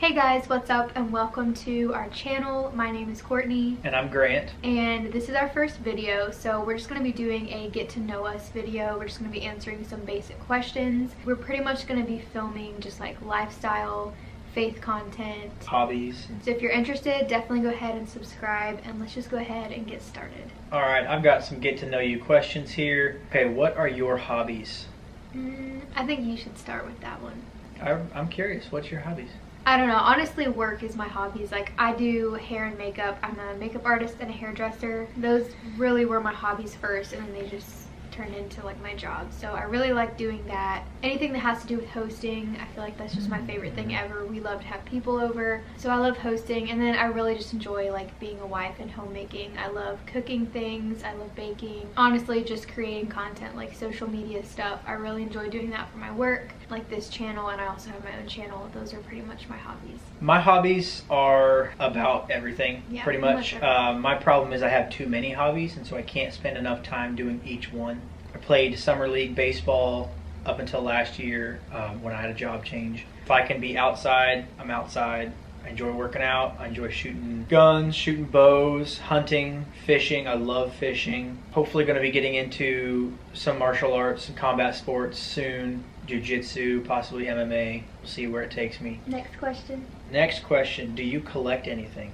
Hey guys, what's up and welcome to our channel. My name is Courtney. And I'm Grant. And this is our first video, so we're just going to be doing a get to know us video. We're just going to be answering some basic questions. We're pretty much going to be filming just like lifestyle, faith content, hobbies. So if you're interested, definitely go ahead and subscribe, and let's just go ahead and get started. Alright, I've got some get to know you questions here. Okay, what are your hobbies? I think you should start with that one. I'm curious, what's your hobbies? I don't know, honestly work is my hobbies. Like I do hair and makeup. I'm a makeup artist and a hairdresser. Those really were my hobbies first, and then they just turned into like my job. So I really like doing that. Anything that has to do with hosting, I feel like that's just my favorite thing ever. We love to have people over, so I love hosting. And then I really just enjoy like being a wife and homemaking. I love cooking things, I love baking, honestly just creating content like social media stuff. I really enjoy doing that for my work, like this channel, and I also have my own channel. Those are pretty much my hobbies. My hobbies are about everything, yeah, pretty much. My problem is I have too many hobbies, and so I can't spend enough time doing each one. I played summer league baseball up until last year when I had a job change. If I can be outside, I'm outside. I enjoy working out. I enjoy shooting guns, shooting bows, hunting, fishing. I love fishing. Hopefully going to be getting into some martial arts and combat sports soon. Jiu-jitsu, possibly MMA. We'll see where it takes me. Next question. Next question. Do you collect anything?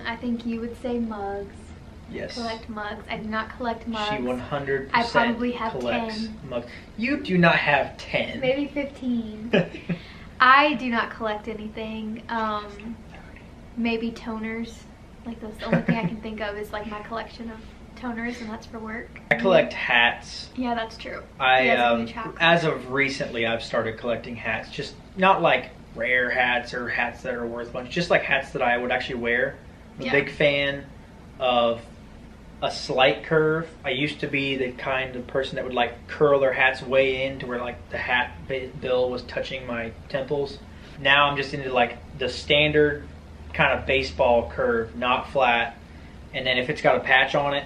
I think you would say mugs. Yes. Collect mugs. I do not collect mugs. She 100% I probably have collects 10. mugs. You do not have 10. Maybe 15. I do not collect anything. Maybe toners. Like that's the only thing I can think of is like my collection of toners, and that's for work. I collect hats. Yeah, that's true. As of recently, I've started collecting hats. Just not like rare hats or hats that are worth a bunch. Just like hats that I would actually wear. I'm a big fan of a slight curve. I used to be the kind of person that would like curl their hats way in to where like the hat bill was touching my temples. Now I'm just into like the standard kind of baseball curve, not flat. And then if it's got a patch on it,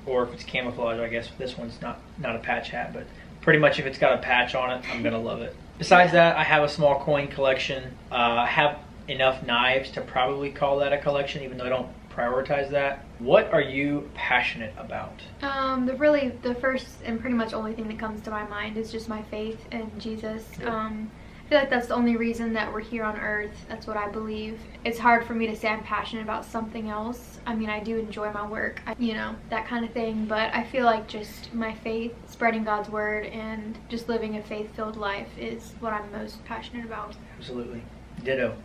or if it's camouflage, I guess this one's not a patch hat, but pretty much if it's got a patch on it, I'm gonna love it. Besides that, I have a small coin collection. I have enough knives to probably call that a collection, even though I don't prioritize that. What are you passionate about? The first and pretty much only thing that comes to my mind is just my faith in Jesus. I feel like that's the only reason that we're here on earth. That's what I believe. It's hard for me to say I'm passionate about something else. I mean, I do enjoy my work, that kind of thing, but I feel like just my faith, spreading God's word, and just living a faith-filled life is what I'm most passionate about. Absolutely. Ditto.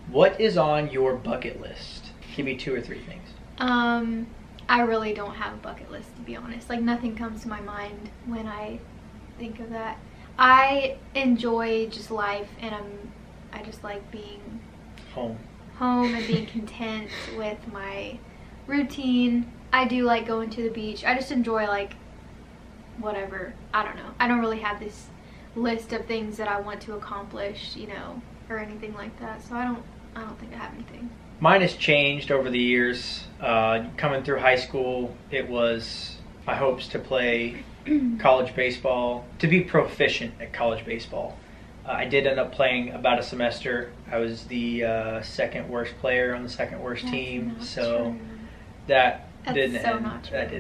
What is on your bucket list? Give me 2 or 3 things. I really don't have a bucket list, to be honest. Like nothing comes to my mind when I think of that. I enjoy just life, and I just like being home and being content with my routine. I do like going to the beach. I just enjoy like whatever. I don't know. I don't really have this list of things that I want to accomplish, or anything like that. So I don't think I have anything. Mine has changed over the years. Coming through high school, it was my hopes to play college baseball, to be proficient at college baseball. I did end up playing about a semester. I was the second worst player on the second worst team, so that didn't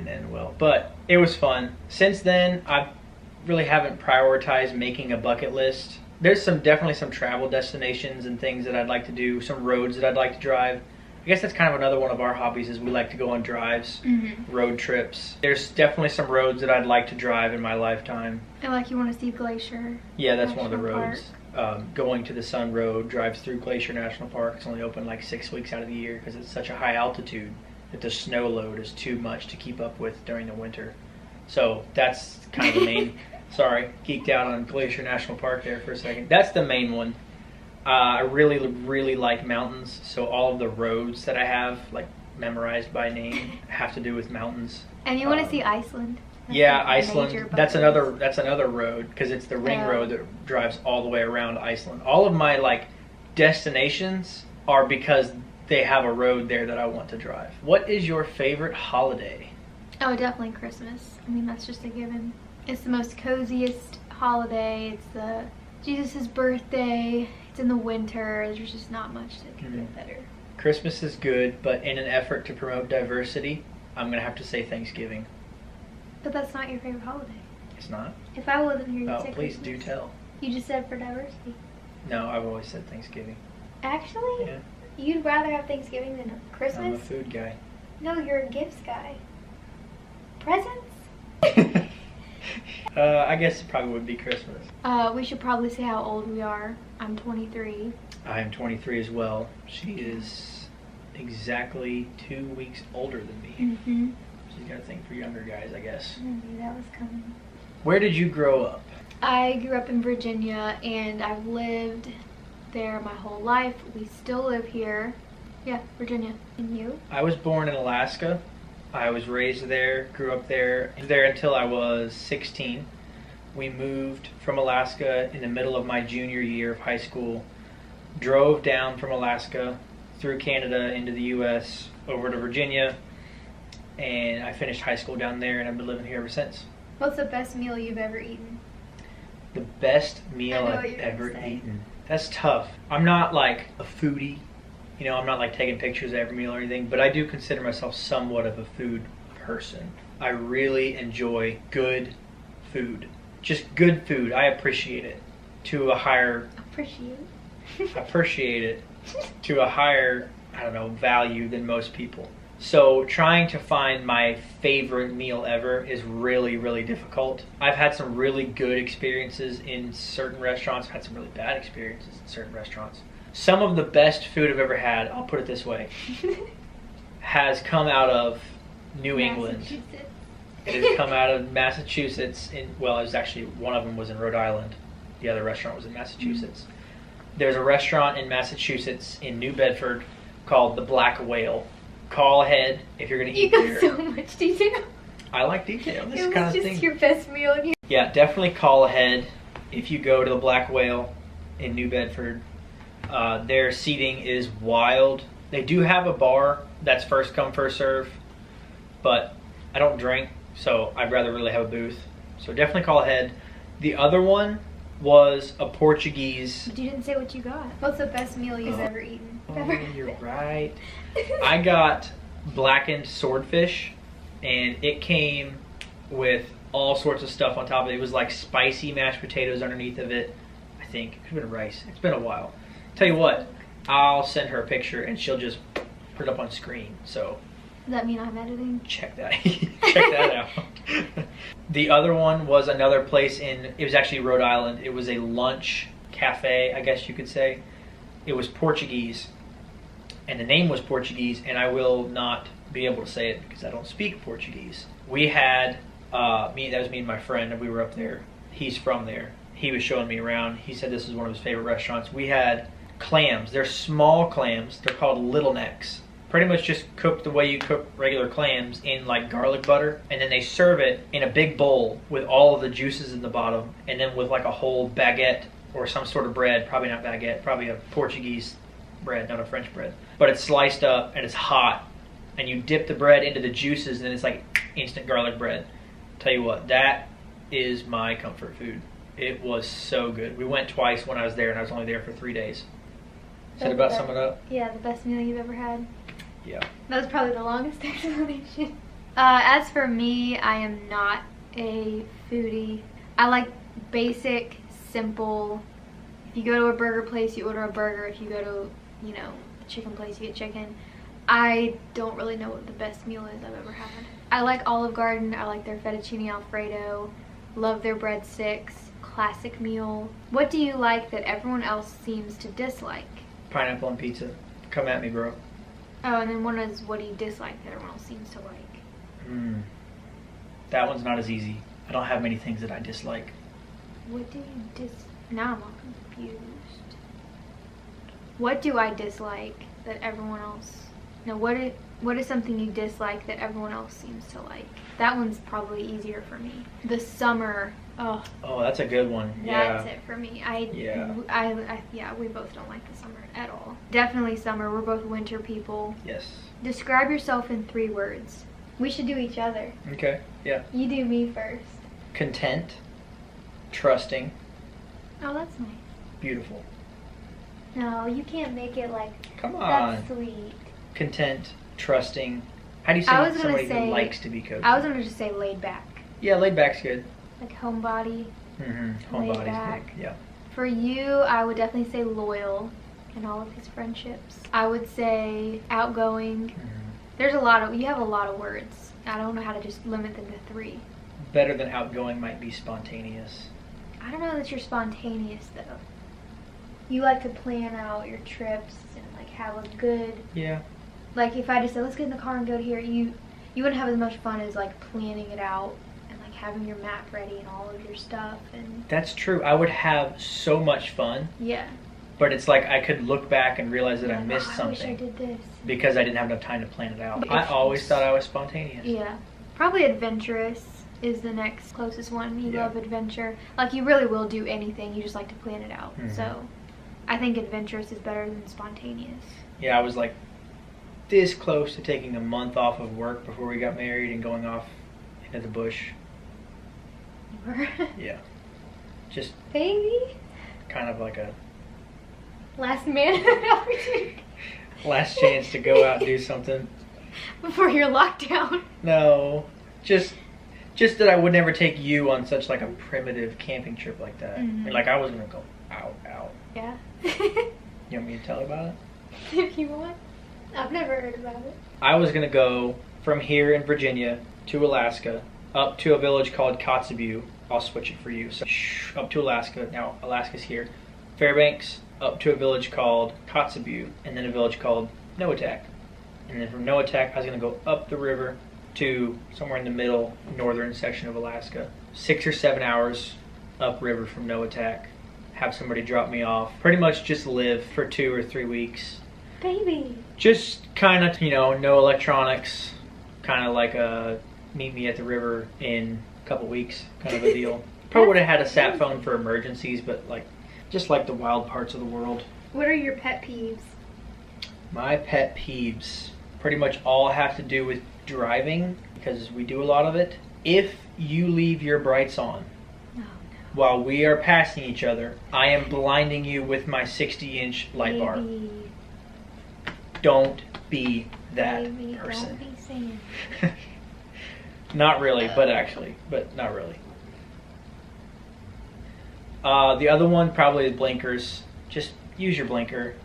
end well. But it was fun. Since then, I really haven't prioritized making a bucket list. There's definitely some travel destinations and things that I'd like to do, some roads that I'd like to drive. I guess that's kind of another one of our hobbies, is we like to go on drives, road trips. There's definitely some roads that I'd like to drive in my lifetime. And like you want to see Glacier. Yeah, that's one of the roads. Going to the Sun Road drives through Glacier National Park. It's only open like 6 weeks out of the year because it's such a high altitude that the snow load is too much to keep up with during the winter. So that's kind of the main... Sorry, geeked out on Glacier National Park there for a second. That's the main one. I really, really like mountains, so all of the roads that I have like memorized by name have to do with mountains. And you want to see Iceland? Yeah, Iceland. That's another road, because it's the ring road that drives all the way around Iceland. All of my like destinations are because they have a road there that I want to drive. What is your favorite holiday? Oh, definitely Christmas. I mean, that's just a given. It's the most coziest holiday. It's Jesus' birthday. it's in the winter. There's just not much that could get better. Christmas is good, but in an effort to promote diversity, I'm going to have to say Thanksgiving. But that's not your favorite holiday. It's not? If I wasn't here, you'd say please Christmas. do tell. You just said for diversity. No, I've always said Thanksgiving. Actually? Yeah. You'd rather have Thanksgiving than Christmas? I'm a food guy. No, you're a gifts guy. Presents? I guess it probably would be Christmas. We should probably say how old we are. I'm 23. I am 23 as well. She is exactly 2 weeks older than me. Mm-hmm. She's got to think for younger guys, I guess. I knew that was coming. Where did you grow up? I grew up in Virginia, and I've lived there my whole life. We still live here. Yeah, Virginia. And you? I was born in Alaska. I was raised there, grew up there until I was 16. We moved from Alaska in the middle of my junior year of high school, drove down from Alaska through Canada into the U.S. over to Virginia, and I finished high school down there, and I've been living here ever since. What's the best meal you've ever eaten? The best meal I've ever eaten. That's tough. I'm not like a foodie. You know, I'm not like taking pictures of every meal or anything, but I do consider myself somewhat of a food person. I really enjoy good food. Just good food. I appreciate it to a higher... appreciate it to a higher, I don't know, value than most people. So trying to find my favorite meal ever is really, really difficult. I've had some really good experiences in certain restaurants. I've had some really bad experiences in certain restaurants. Some of the best food I've ever had, I'll put it this way, has come out of New England. It has come out of Massachusetts. Well, it was actually, one of them was in Rhode Island. The other restaurant was in Massachusetts. There's a restaurant in Massachusetts in New Bedford called the Black Whale. Call ahead if you're going to eat there. You got so much detail. I like detail. This It kind was of just thing. your best meal. Yeah, definitely call ahead if you go to the Black Whale in New Bedford. Their seating is wild. They do have a bar that's first come, first serve, but I don't drink, so I'd rather really have a booth. So definitely call ahead. The other one was a Portuguese. But you didn't say what you got. What's the best meal you've ever eaten? Oh, you're right. I got blackened swordfish, and it came with all sorts of stuff on top of it. It was like spicy mashed potatoes underneath of it. I think it could have been rice. It's been a while. Tell you what, I'll send her a picture and she'll just put it up on screen. So does that mean I'm editing? check that out. The other one was another place it was actually Rhode Island. It was a lunch cafe, I guess you could say. It was Portuguese, and the name was Portuguese, and I will not be able to say it because I don't speak Portuguese. We had that was me and my friend, and we were up there. He's from there. He was showing me around. He said this is one of his favorite restaurants. We had clams. They're small clams. They're called little necks. Pretty much just cooked the way you cook regular clams in like garlic butter, and then they serve it in a big bowl with all of the juices in the bottom, and then with like a whole baguette or some sort of bread, probably not baguette, probably a Portuguese bread, not a French bread. But it's sliced up and it's hot, and you dip the bread into the juices, and then it's like instant garlic bread. Tell you what, that is my comfort food. It was so good. We went twice when I was there, and I was only there for 3 days. Does that about sum it up? Yeah, the best meal you've ever had. Yeah. That was probably the longest explanation. As for me, I am not a foodie. I like basic, simple. If you go to a burger place, you order a burger. If you go to, a chicken place, you get chicken. I don't really know what the best meal is I've ever had. I like Olive Garden. I like their fettuccine alfredo. Love their breadsticks. Classic meal. What do you like that everyone else seems to dislike? Pineapple on pizza. Come at me, bro. Oh, and then one is, what do you dislike that everyone else seems to like? That one's not as easy. I don't have many things that I dislike. What do you Now I'm all confused. What do I dislike that everyone else... No, what is something you dislike that everyone else seems to like? That one's probably easier for me. The summer. Oh, that's a good one. That's it for me. Yeah, we both don't like the summer at all. Definitely summer. We're both winter people. Yes. Describe yourself in 3 words. We should do each other. Okay, yeah. You do me first. Content. Trusting. Oh, that's nice. Beautiful. No, you can't make it like. Come on. That's sweet. Content, trusting. How do you say I was gonna somebody say, who likes to be cozy? I was gonna just say laid back. Yeah, laid back's good. Like homebody. Mm-hmm. Laid Homebody's back. big. Yeah. For you, I would definitely say loyal in all of his friendships. I would say outgoing. Mm-hmm. You have a lot of words. I don't know how to just limit them to 3. Better than outgoing might be spontaneous. I don't know that you're spontaneous though. You like to plan out your trips and like have a good. Yeah. Like if I just said let's get in the car and go to here, you wouldn't have as much fun as like planning it out and like having your map ready and all of your stuff and. That's true. I would have so much fun. Yeah. But it's like I could look back and realize that Like, I missed I something. wish I did this. Because I didn't have enough time to plan it out. But I if always you- thought I was spontaneous. Yeah. Probably adventurous is the next closest one. You Yeah. love adventure. Like you really will do anything. You just like to plan it out. Mhm. So I think adventurous is better than spontaneous. Yeah, I was like this close to taking a month off of work before we got married and going off into the bush. You were. Yeah. Just Baby. kind of like a Last minute opportunity. last chance to go out and do something. Before your lockdown. No. Just that I would never take you on such like a primitive camping trip like that. Mhm. And like I was gonna go out. Yeah. You want me to tell her about it? If you want. I've never heard about it. I was gonna go from here in Virginia to Alaska, up to a village called Kotzebue. I'll switch it for you. So up to Alaska. Now Alaska's here. Fairbanks, up to a village called Kotzebue, and then a village called Noatak. And then from Noatak, I was gonna go up the river to somewhere in the middle northern section of Alaska. 6 or 7 hours upriver from Noatak. Have somebody drop me off. Pretty much just live for 2 or 3 weeks. Baby. Just kind of, no electronics. Kind of like a meet me at the river in a couple weeks kind of a deal. Probably would have had a sat phone for emergencies, but just like the wild parts of the world. What are your pet peeves? My pet peeves pretty much all have to do with driving because we do a lot of it. If you leave your brights on Oh, while we are passing each other, I am blinding you with my 60-inch light bar. Baby. Don't be that Baby, person. don't be saying. Not really, but not really. The other one probably is blinkers. Just use your blinker.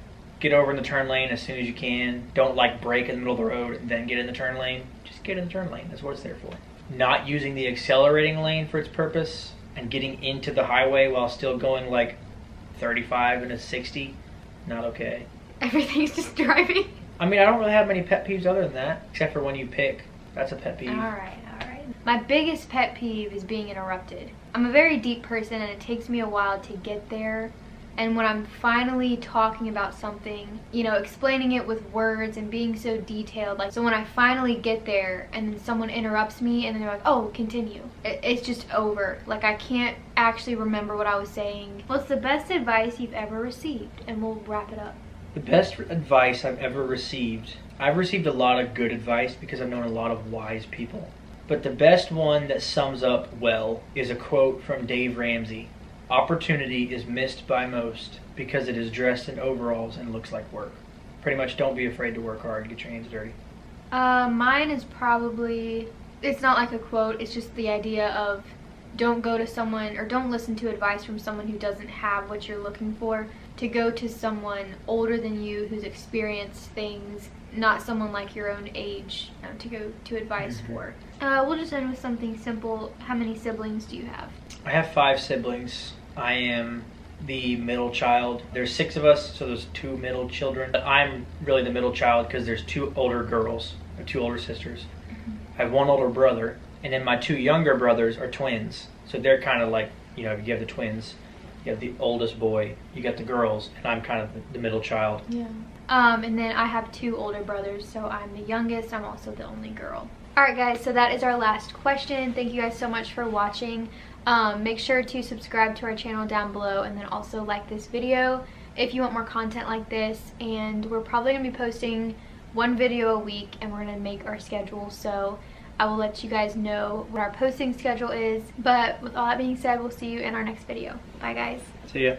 Get over in the turn lane as soon as you can. Don't brake in the middle of the road and then get in the turn lane. Just get in the turn lane. That's what it's there for. Not using the accelerating lane for its purpose and getting into the highway while still going 35 and a 60. Not okay. Everything's just driving. I mean, I don't really have many pet peeves other than that, except for when you pick. That's a pet peeve. Alright. My biggest pet peeve is being interrupted. I'm a very deep person and it takes me a while to get there. And when I'm finally talking about something, explaining it with words and being so detailed, so when I finally get there and then someone interrupts me and then they're like, oh, continue. It's just over. I can't actually remember what I was saying. What's the best advice you've ever received? And we'll wrap it up. The best advice I've ever received. I've received a lot of good advice because I've known a lot of wise people. But the best one that sums up well is a quote from Dave Ramsey. Opportunity is missed by most because it is dressed in overalls and looks like work. Pretty much don't be afraid to work hard and get your hands dirty. Mine is probably, it's not like a quote, it's just the idea of don't go to someone or don't listen to advice from someone who doesn't have what you're looking for. To go to someone older than you who's experienced things, not someone like your own age to go to advice for. We'll just end with something simple. How many siblings do you have? I have 5 siblings. I am the middle child. There's 6 of us, so there's 2 middle children. But I'm really the middle child because there's 2 older girls, or 2 older sisters. I have 1 older brother, and then my 2 younger brothers are twins. So they're kind of you have the twins. You have the oldest boy, you got the girls, and I'm kind of the middle child. Yeah. And then I have 2 older brothers, so I'm the youngest. I'm also the only girl. Alright guys, so that is our last question. Thank you guys so much for watching. Make sure to subscribe to our channel down below and then also like this video if you want more content like this. And we're probably going to be posting 1 video a week and we're going to make our schedule. So I will let you guys know what our posting schedule is. But with all that being said, we'll see you in our next video. Bye guys. See ya.